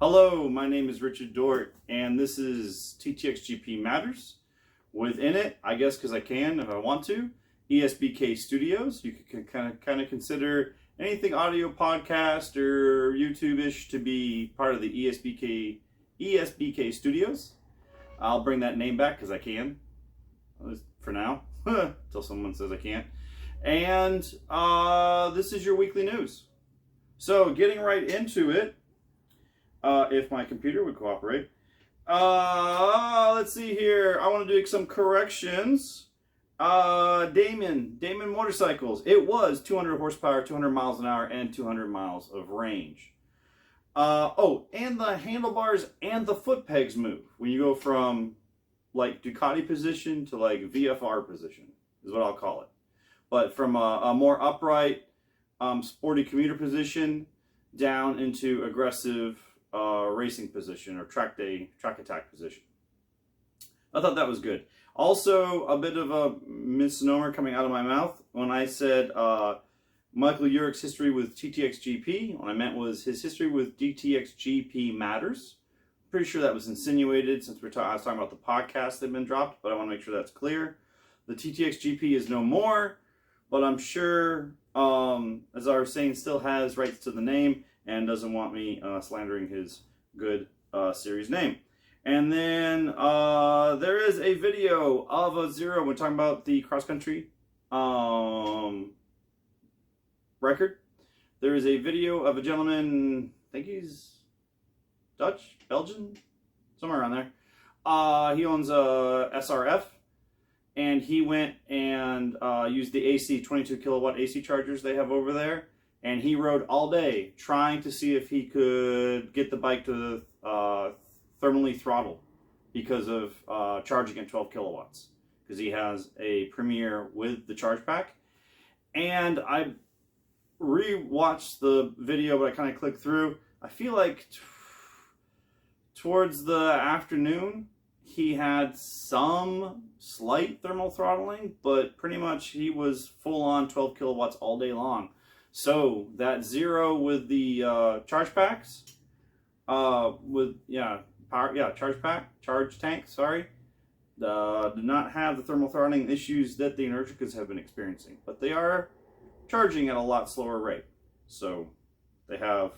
Hello, my name is Richard Dort, and this is TTX GP Matters. Within it, I guess because I can if I want to, ESBK Studios. You can kind of consider anything audio podcast or YouTube-ish to be part of the ESBK Studios. I'll bring that name back because I can, for now, until someone says I can't. And this is your weekly news. So getting right into it, if my computer would cooperate. Let's see here. I want to do some corrections. Damon Motorcycles. It was 200 horsepower, 200 miles an hour, and 200 miles of range. And the handlebars and the foot pegs move when you go from like Ducati position to like VFR position is what I'll call it. But from a more upright, sporty commuter position down into aggressive racing position or track attack position. I thought that was good. Also, a bit of a misnomer coming out of my mouth when I said Michael Urich's history with TTX GP. What I meant was his history with DTX GP Matters. Pretty sure that was insinuated since I was talking about the podcast that had been dropped, but I want to make sure that's clear. The TTX GP is no more, but I'm sure, as I was saying, still has rights to the name and doesn't want me slandering his good series name. And then there is a video of a Zero. We're talking about the cross-country record. There is a video of a gentleman, I think he's Dutch, Belgian, somewhere around there. He owns a SRF, and he went and used the AC, 22 kilowatt AC chargers they have over there. And he rode all day trying to see if he could get the bike to thermally throttle because of charging at 12 kilowatts. Because he has a Premier with the charge pack. And I re-watched the video, but I kind of clicked through. I feel like towards the afternoon, he had some slight thermal throttling, but pretty much he was full on 12 kilowatts all day long. So that Zero with the charge packs, charge tank, sorry, did not have the thermal throttling issues that the Energicas have been experiencing, but they are charging at a lot slower rate. So they have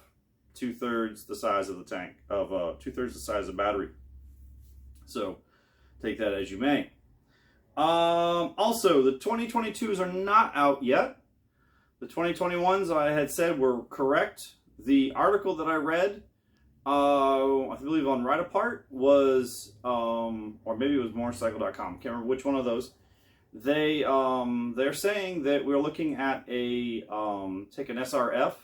2/3 the size of the tank, of 2/3 the size of the battery. So take that as you may. Also, the 2022s are not out yet. The 2021s I had said were correct. The article that I read, I believe on Ride Apart, was, or maybe it was motorcycle.com, can't remember which one of those. They're saying that we're looking at take an SRF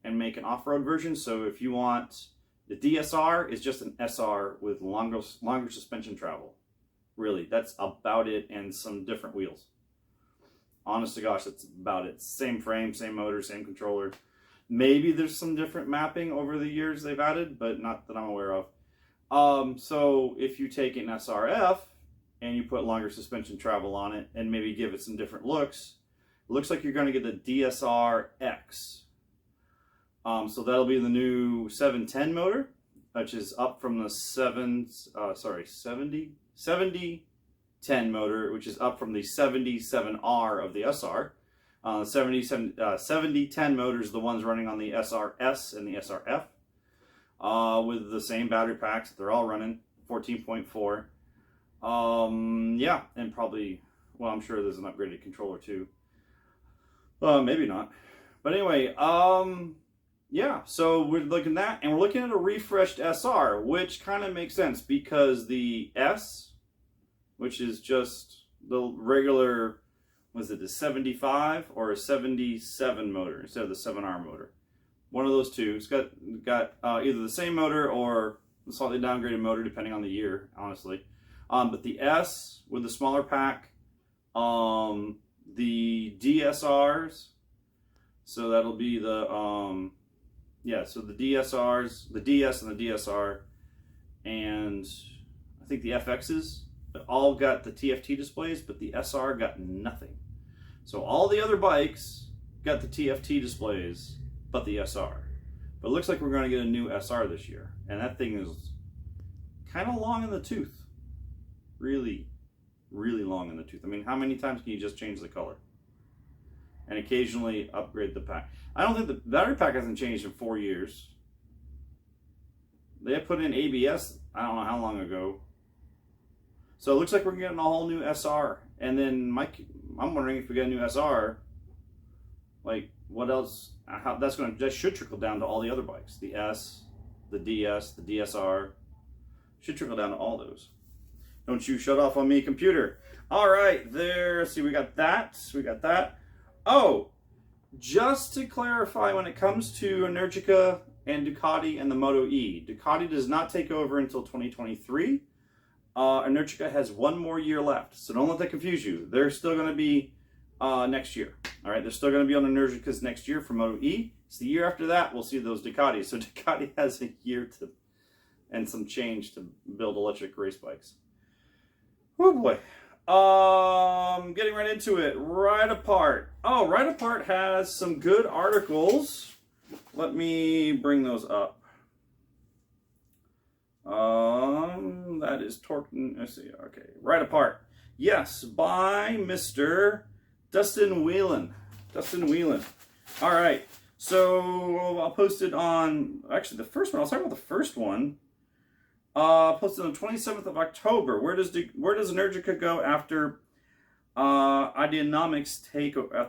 and make an off-road version. So if you want, the DSR is just an SR with longer suspension travel. Really, that's about it, and some different wheels. Honest to gosh, that's about it. Same frame, same motor, same controller. Maybe there's some different mapping over the years they've added, but not that I'm aware of. So if you take an SRF and you put longer suspension travel on it and maybe give it some different looks, it looks like you're going to get the DSR X. So that'll be the new 710 motor, which is up from the 7010 motor, which is up from the 77R of the SR. 7010 motors, the ones running on the SRS and the SRF, with the same battery packs. They're all running 14.4. Yeah, and probably, well, I'm sure there's an upgraded controller too. Maybe not. But anyway, yeah, so we're looking at that, and we're looking at a refreshed SR, which kind of makes sense because the S, which is just the regular, was it the 75 or a 77 motor instead of the 7R motor? One of those two. It's got either the same motor or a slightly downgraded motor, depending on the year, honestly. But the S with the smaller pack, the DSRs, so that'll be the, so the DSRs, the DS and the DSR, and I think the FXs, all got the TFT displays, but the SR got nothing. So all the other bikes got the TFT displays, but the SR. But it looks like we're going to get a new SR this year. And that thing is kind of long in the tooth. Really, really long in the tooth. I mean, how many times can you just change the color? And occasionally upgrade the pack. I don't think the battery pack hasn't changed in 4 years. They have put in ABS, I don't know how long ago. So it looks like we're getting a whole new SR. And then I'm wondering if we get a new SR, like what else, how that should trickle down to all the other bikes. The S, the DS, the DSR. Should trickle down to all those. Don't you shut off on me, computer. All right, there, see, we got that. Oh, just to clarify, when it comes to Energica and Ducati and the Moto E, Ducati does not take over until 2023. Energica has 1 more year left, so don't let that confuse you. They're still going to be next year. All right, they're still going to be on Energica's next year for Moto E. So the year after that, we'll see those Ducatis. So Ducati has a year and some change to build electric race bikes. Oh boy. Getting right into it. Ride Apart. Oh, Ride Apart has some good articles. Let me bring those up. That is Torque. Let's see. Okay, Ride Apart. Yes, by Mr. Dustin Whelan. All right. So I'll post it on. Actually, the first one. I'll talk about the first one. Posted on the 27th of October. Where does Energica go after Ideanomics takeover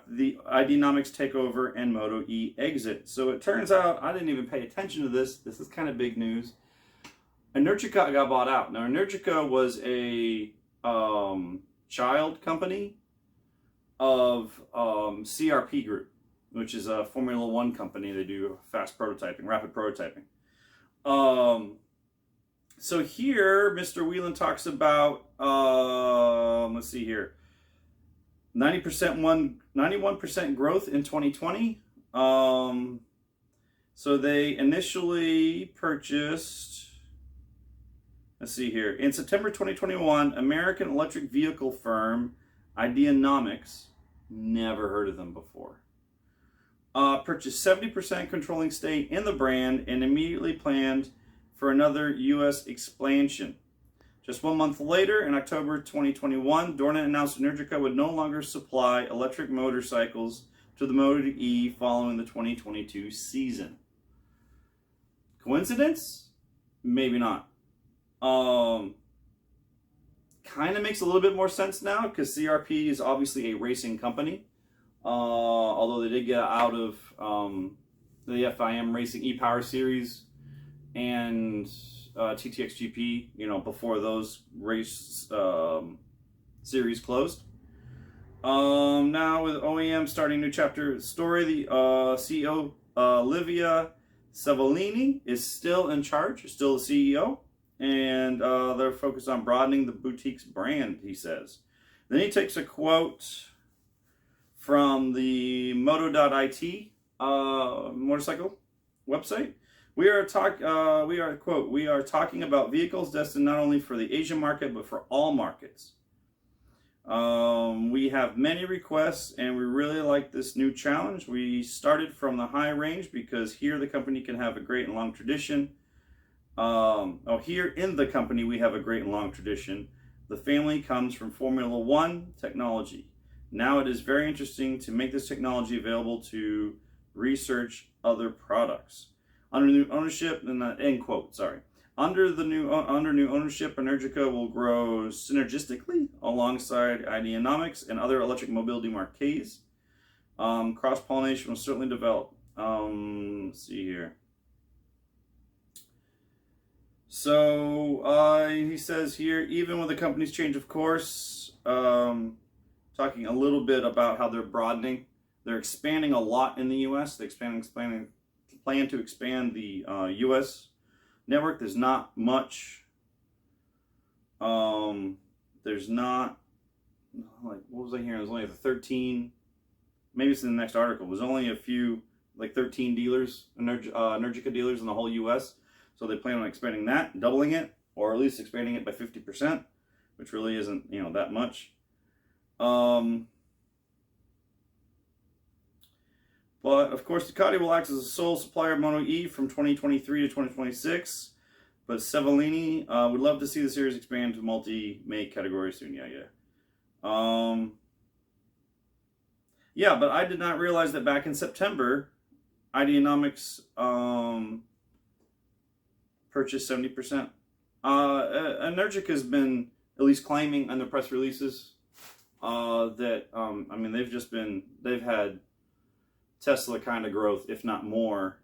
and Moto E exit? So it turns out I didn't even pay attention to this. This is kind of big news. Energica got bought out. Now Energica was a child company of CRP Group, which is a Formula One company. They do fast prototyping, rapid prototyping. So here, Mr. Whelan talks about, let's see here, 91% growth in 2020. So they initially purchased, let's see here, in September 2021, American electric vehicle firm Ideanomics, never heard of them before, purchased 70% controlling stake in the brand and immediately planned for another U.S. expansion. Just 1 month later, in October 2021, Dorna announced Energica would no longer supply electric motorcycles to the Moto E following the 2022 season. Coincidence? Maybe not. Kind of makes a little bit more sense now because CRP is obviously a racing company. Although they did get out of the FIM Racing e-Power Series and TTXGP, before those race series closed. Now with OEM starting new chapter story, the CEO Livia Savellini is still in charge, still the CEO, and they're focused on broadening the boutique's brand, he says. Then he takes a quote from the Moto.it motorcycle website. We are talking about vehicles destined not only for the Asian market, but for all markets. We have many requests and we really like this new challenge. We started from the high range because here the company can have a great and long tradition. Here in the company we have a great and long tradition. The family comes from Formula One technology. Now it is very interesting to make this technology available to research other products. Under new ownership, end quote, sorry. Under new ownership, Energica will grow synergistically alongside Ideanomics and other electric mobility marquees. Cross-pollination will certainly develop. Let's see here. So he says here, even with the company's change of course, talking a little bit about how they're broadening. They're expanding a lot in the U.S. They plan to expand the U.S. network. There's not much. There's not, like, what was I hearing? There's only 13, maybe it's in the next article. There's only a few, like 13 dealers, Energica dealers in the whole U.S. So they plan on expanding that, doubling it, or at least expanding it by 50%, which really isn't, that much. But of course, Ducati will act as a sole supplier of Moto E from 2023 to 2026. But Sevellini would love to see the series expand to multi-make category soon. Yeah, but I did not realize that back in September, Ideanomics purchased 70%. Energic has been at least claiming on the press releases that I mean they've had Tesla kind of growth, if not more,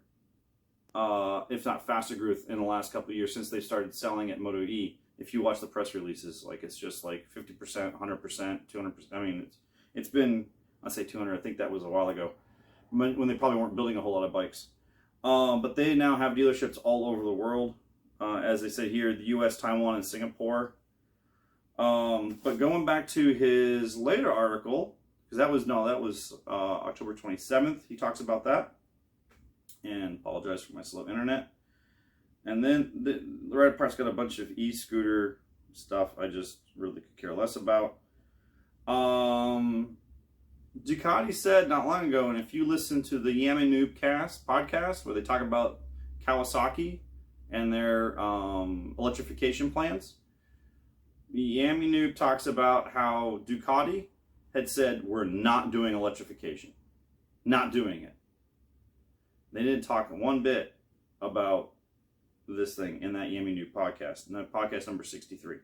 if not faster growth in the last couple of years since they started selling at Moto E. If you watch the press releases, like it's just like 50%, 100%, 200%. I mean, it's been, I say 200. I think that was a while ago when they probably weren't building a whole lot of bikes. But they now have dealerships all over the world. As they say here, the U.S., Taiwan, and Singapore. But going back to his later article, because that was October 27th. He talks about that. And apologize for my slow internet. And then the right part's got a bunch of e-scooter stuff I just really could care less about. Ducati said not long ago, and if you listen to the Yami Noob Cast podcast where they talk about Kawasaki and their electrification plans, Yami Noob talks about how Ducati had said, we're not doing electrification. Not doing it. They didn't talk one bit about this thing in that Yami Noob podcast, and that podcast number 63.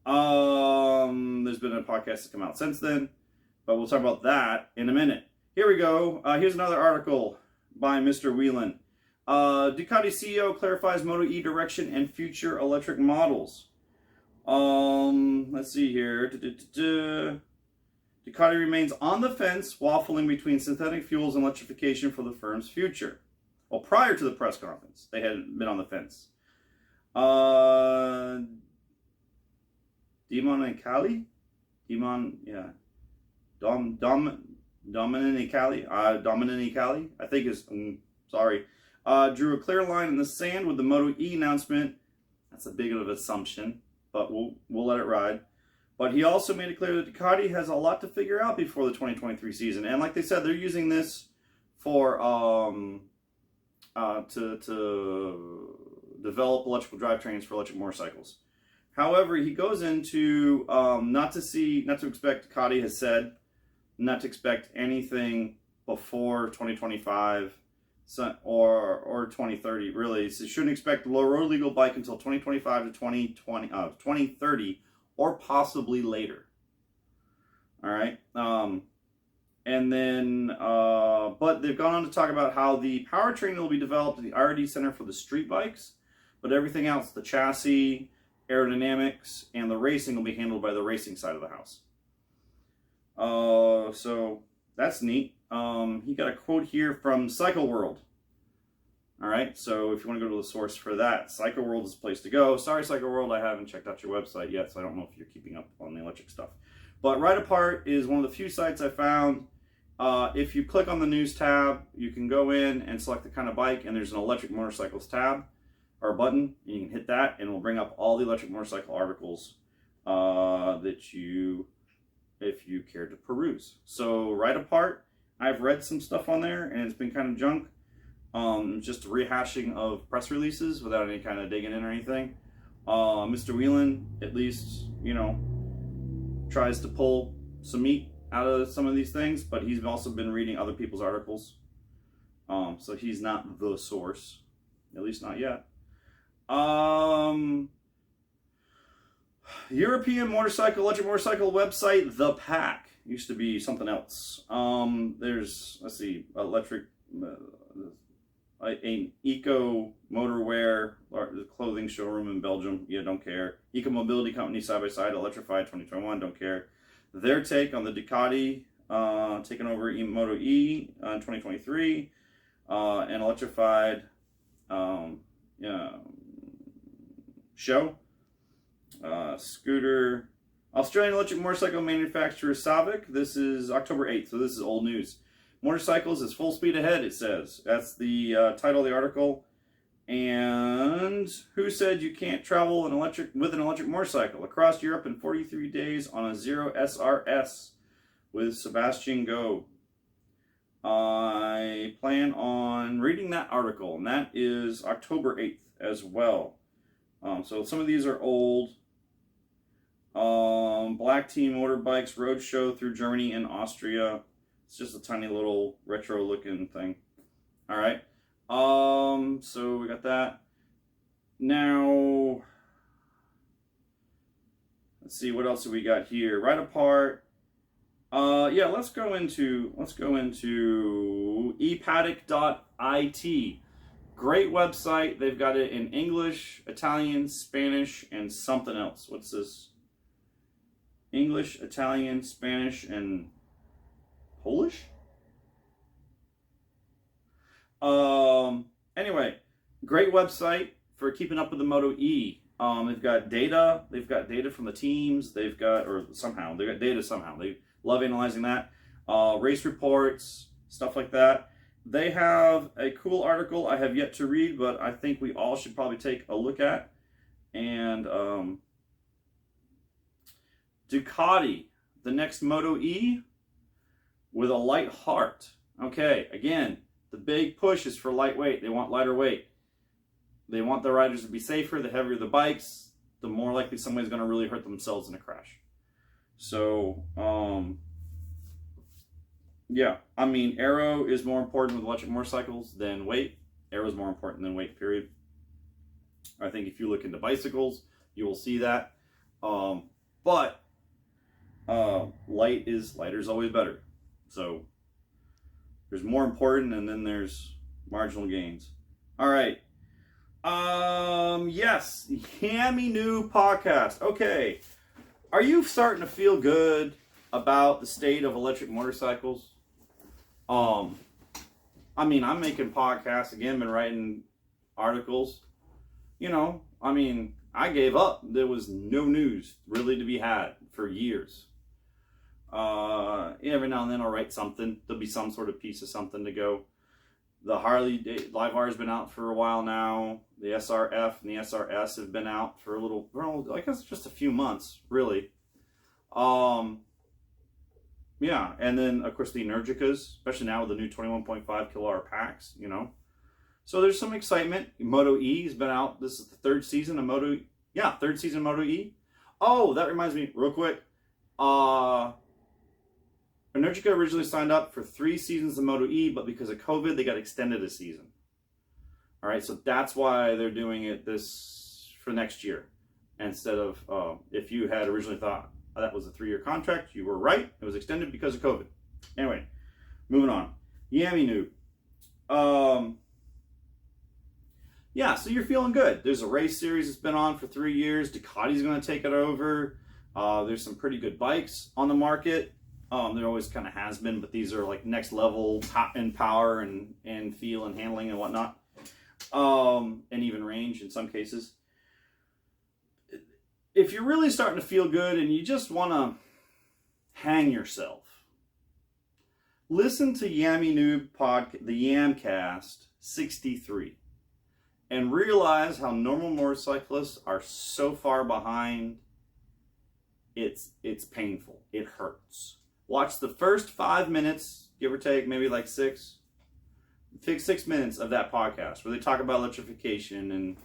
There's been a podcast that's come out since then, but we'll talk about that in a minute. Here we go. Here's another article by Mr. Whelan. Ducati CEO clarifies Moto E direction and future electric models. Let's see here. Ducati remains on the fence, waffling between synthetic fuels and electrification for the firm's future. Well, prior to the press conference, they had been on the fence. Domenicali, I think is, drew a clear line in the sand with the Moto E announcement. That's a big of an assumption, but we'll let it ride. But he also made it clear that Ducati has a lot to figure out before the 2023 season. And like they said, they're using this for to develop electrical drivetrains for electric motorcycles. However, he goes into not to expect, Ducati has said, not to expect anything before 2025 or 2030, really. So you shouldn't expect the low road legal bike until 2025 to 2030 or possibly later. All right. And then, but they've gone on to talk about how the powertrain will be developed at the R&D Center for the street bikes, but everything else, the chassis, aerodynamics, and the racing will be handled by the racing side of the house. So that's neat. He got a quote here from Cycle World. All right, so if you want to go to the source for that, Cycle World is the place to go. Sorry, Cycle World, I haven't checked out your website yet, so I don't know if you're keeping up on the electric stuff. But Ride Apart is one of the few sites I found. If you click on the news tab, you can go in and select the kind of bike, and there's an electric motorcycles tab or button, and you can hit that, and it will bring up all the electric motorcycle articles that you, if you care to peruse. So Ride Apart, I've read some stuff on there, and it's been kind of junk. Just a rehashing of press releases without any kind of digging in or anything. Mr. Whelan, at least, tries to pull some meat out of some of these things, but he's also been reading other people's articles. So he's not the source, at least not yet. European electric motorcycle website, The Pack. Used to be something else. There's, let's see, electric, an eco motorwear clothing showroom in Belgium. Yeah, don't care. Eco mobility company, side by side, electrified 2021. Don't care. Their take on the Ducati taking over Moto E in 2023, and electrified show. Scooter. Australian electric motorcycle manufacturer Savic. This is October 8th, so this is old news. Motorcycles is full speed ahead, it says. That's the title of the article. And who said you can't travel with an electric motorcycle? Across Europe in 43 days on a Zero SRS with Sebastian Go. I plan on reading that article, and that is October 8th as well. So some of these are old. Black Team Motorbikes Roadshow through Germany and Austria. It's just a tiny little retro looking thing. All right. So we got that. Now, let's see, what else do we got here? Right Apart. Yeah, let's go into epaddock.it. Great website. They've got it in English, Italian, Spanish, and something else. What's this? English, Italian, Spanish, and Polish? Anyway, great website for keeping up with the Moto E. They've got data. They've got data from the teams. They've got data somehow. They love analyzing that. Race reports, stuff like that. They have a cool article I have yet to read, but I think we all should probably take a look at. And Ducati, the next Moto E with a light heart. Okay, again, the big push is for lightweight. They want lighter weight. They want the riders to be safer. The heavier the bikes, the more likely somebody's going to really hurt themselves in a crash. So, yeah, I mean, aero is more important with electric motorcycles than weight. Aero is more important than weight, period. I think if you look into bicycles, you will see that. But lighter is always better. So there's more important, and then there's marginal gains. All right. Yes, Yami New podcast. Okay. Are you starting to feel good about the state of electric motorcycles? I mean, I'm making podcasts again, been writing articles. You know, I mean, I gave up. There was no news really to be had for years. Every now and then I'll write something. There'll be some sort of piece of something to go. The Harley Live R has been out for a while now. The SRF and the SRS have been out for a little, well, I guess just a few months, really. Yeah, and then, of course, the Energicas, especially now with the new 21.5 kWh packs, you know. So there's some excitement. Moto E has been out. This is the third season of Moto E. Yeah, third season of Moto E. Oh, that reminds me, real quick. Energica originally signed up for 3 seasons of Moto E, but because of COVID, they got extended a season. All right, so that's why they're doing it for next year. Instead of, if you had originally thought that was a 3-year contract, you were right. It was extended because of COVID. Anyway, moving on. Yami Noob. Yeah, so you're feeling good. There's a race series that's been on for 3 years. Ducati's going to take it over. There's some pretty good bikes on the market. There always kind of has been, but these are like next level in power and feel and handling and whatnot. And even range in some cases. If you're really starting to feel good and you just want to hang yourself, listen to Yami Noob the Yamcast 63, and realize how normal motorcyclists are so far behind. It's painful. It hurts. Watch the first 5 minutes, give or take, maybe like 6. Take 6 minutes of that podcast where they talk about electrification and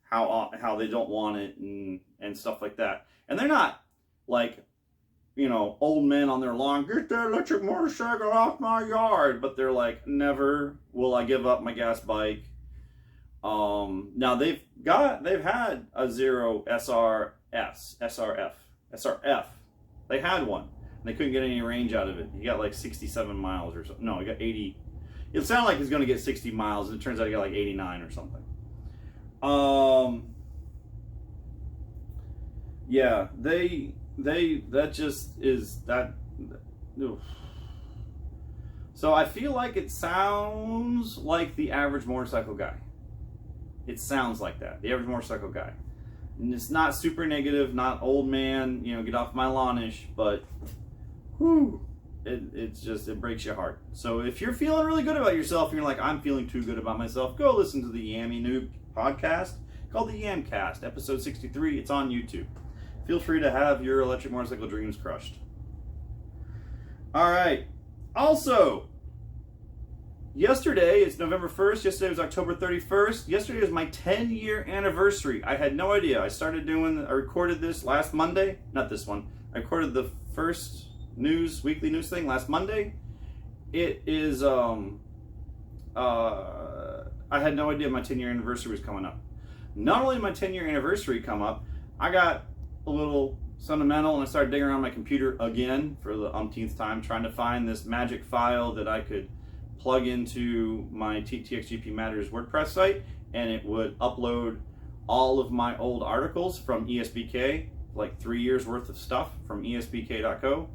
how they don't want it and stuff like that. And they're not like, you know, old men on their lawn, get that electric motorcycle off my yard. But they're like, never will I give up my gas bike. Now they've had a Zero SRF. They had one. And they couldn't get any range out of it. He got like 67 miles or something. No, he got 80. It sounded like he was going to get 60 miles, and it turns out he got like 89 or something. Yeah, that just is that. Oof. So I feel like it sounds like the average motorcycle guy. It sounds like that, the average motorcycle guy. And it's not super negative, not old man, you know, get off my lawn-ish, but whew, it breaks your heart. So if you're feeling really good about yourself and you're like, I'm feeling too good about myself, go listen to the Yami Noob podcast called the Yamcast, episode 63. It's on YouTube. Feel free to have your electric motorcycle dreams crushed. All right. Also, yesterday, it's November 1st. Yesterday was October 31st. Yesterday was my 10-year anniversary. I had no idea. I recorded this last Monday. Not this one. I recorded the first weekly news thing last Monday. It is, I had no idea my 10-year anniversary was coming up. Not only did my 10-year anniversary come up, I got a little sentimental and I started digging around my computer again for the umpteenth time, trying to find this magic file that I could plug into my TXGP Matters WordPress site, and it would upload all of my old articles from ESBK, like 3 years worth of stuff from esbk.co.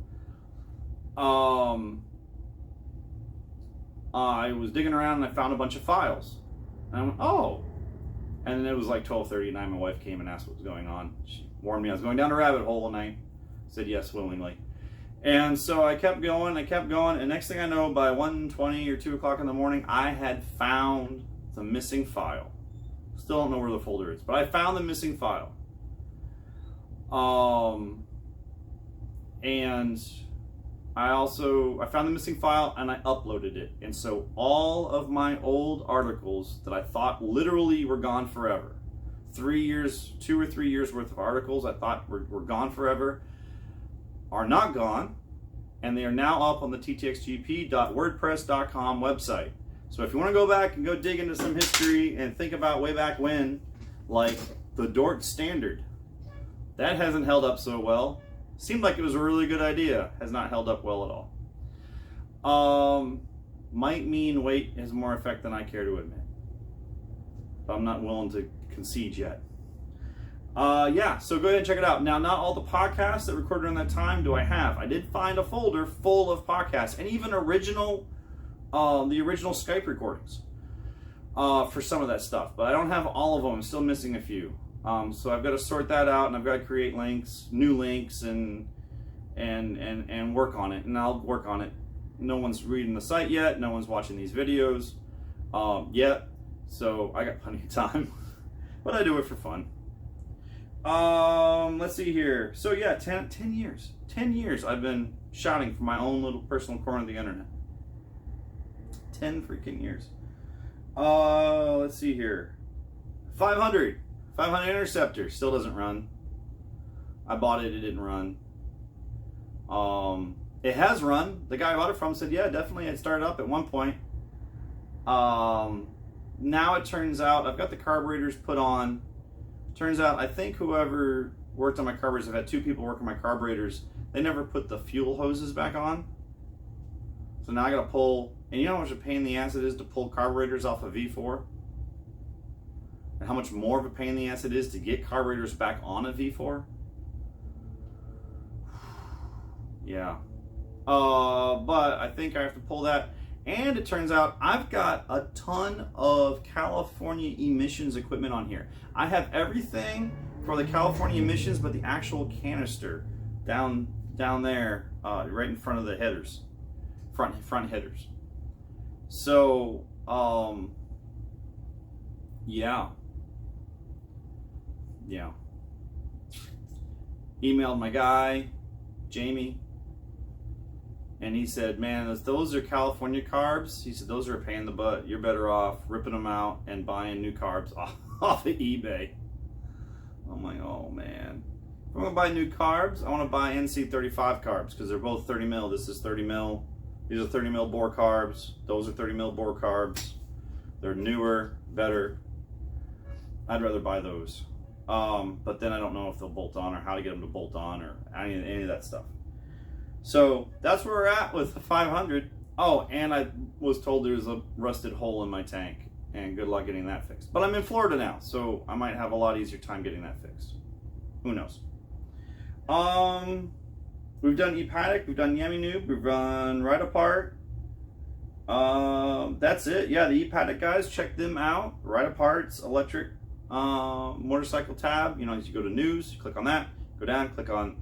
I was digging around and I found a bunch of files. And I went, oh. And then it was like 12:30 at night. My wife came and asked what was going on. She warned me I was going down a rabbit hole, and I said yes willingly. And so I kept going, and next thing I know, by 1:20 or 2 o'clock in the morning, I had found the missing file. Still don't know where the folder is, but I found the missing file. And I found the missing file and I uploaded it. And so all of my old articles that I thought literally were gone forever, 2 or 3 years worth of articles I thought were gone forever, are not gone, and they are now up on the ttxgp.wordpress.com website. So if you want to go back and go dig into some history and think about way back when, like the Dort Standard, that hasn't held up so well. Seemed like it was a really good idea. Has not held up well at all. Might mean weight has more effect than I care to admit. But I'm not willing to concede yet. Yeah, so go ahead and check it out. Now, not all the podcasts that recorded during that time do I have. I did find a folder full of podcasts and even the original Skype recordings for some of that stuff. But I don't have all of them. I'm still missing a few. So I've got to sort that out, and I've got to create new links, and work on it. And I'll work on it. No one's reading the site yet. No one's watching these videos yet. So I got plenty of time. But I do it for fun. Let's see here. So yeah, 10 years. 10 years I've been shouting for my own little personal corner of the internet. 10 freaking years. Let's see here. 500 Interceptor still doesn't run. I bought it didn't run. It has run. The guy I bought it from said, yeah, definitely it started up at one point. Now it turns out I've got the carburetors put on. Turns out I think whoever worked on my carburetors, I've had 2 people work on my carburetors, they never put the fuel hoses back on. So now I gotta pull, and you know how much a pain in the ass it is to pull carburetors off a V4? And how much more of a pain in the ass it is to get carburetors back on a V4? Yeah. But I think I have to pull that. And it turns out I've got a ton of California emissions equipment on here. I have everything for the California emissions, but the actual canister down there, right in front of the headers, front headers. So, yeah. Emailed my guy, Jamie. And he said, man, those are California carbs. He said, those are a pain in the butt. You're better off ripping them out and buying new carbs off of eBay. I'm like, oh, man. If I'm going to buy new carbs, I want to buy NC35 carbs because they're both 30 mil. This is 30 mil. These are 30 mil bore carbs. Those are 30 mil bore carbs. They're newer, better. I'd rather buy those. But then I don't know if they'll bolt on or how to get them to bolt on or any of that stuff. So that's where we're at with the 500. Oh, and I was told there's a rusted hole in my tank, and good luck getting that fixed. But I'm in Florida now, so I might have a lot easier time getting that fixed. Who knows? We've done ePaddock, we've done Yummy Noob, we've done Right Apart. That's it. Yeah, the ePaddock guys, check them out. Right Apart's electric motorcycle tab. You know, as you go to news, you click on that, go down, click on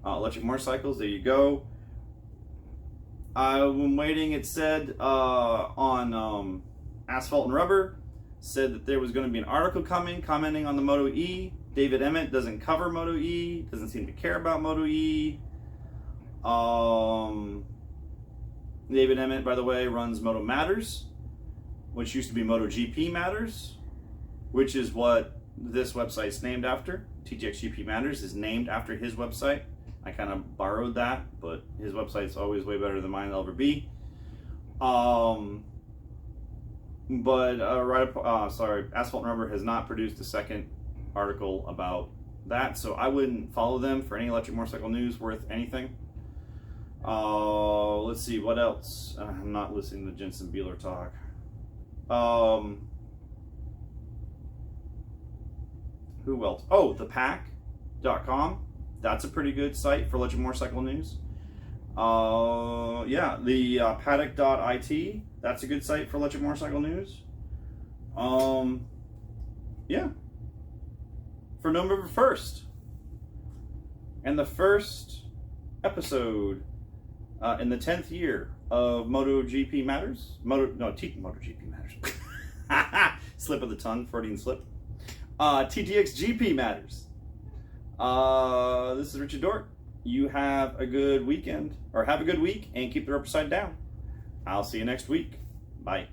electric motorcycles. There you go. When waiting, it said on Asphalt and Rubber, said that there was going to be an article coming commenting on the Moto E. David Emmett doesn't cover Moto E, doesn't seem to care about Moto E. David Emmett, by the way, runs Moto Matters, which used to be MotoGP Matters, which is what this website's named after. TTXGP Matters is named after his website. I kind of borrowed that, but his website's always way better than mine will ever be. Asphalt and Rubber has not produced a second article about that, so I wouldn't follow them for any electric motorcycle news worth anything. Let's see, what else? I'm not listening to Jensen Beeler talk. Who else? Oh, thepack.com. That's a pretty good site for electric motorcycle news. Yeah, the paddock.it. That's a good site for electric motorcycle news. Yeah. For November 1st. And the first episode in the 10th year of MotoGP Matters. MotoGP Matters. Slip of the tongue, Freudian slip. TTXGP Matters. This is Richard Dort. You have a good weekend, or have a good week, and keep the rubber side down. I'll see you next week. Bye.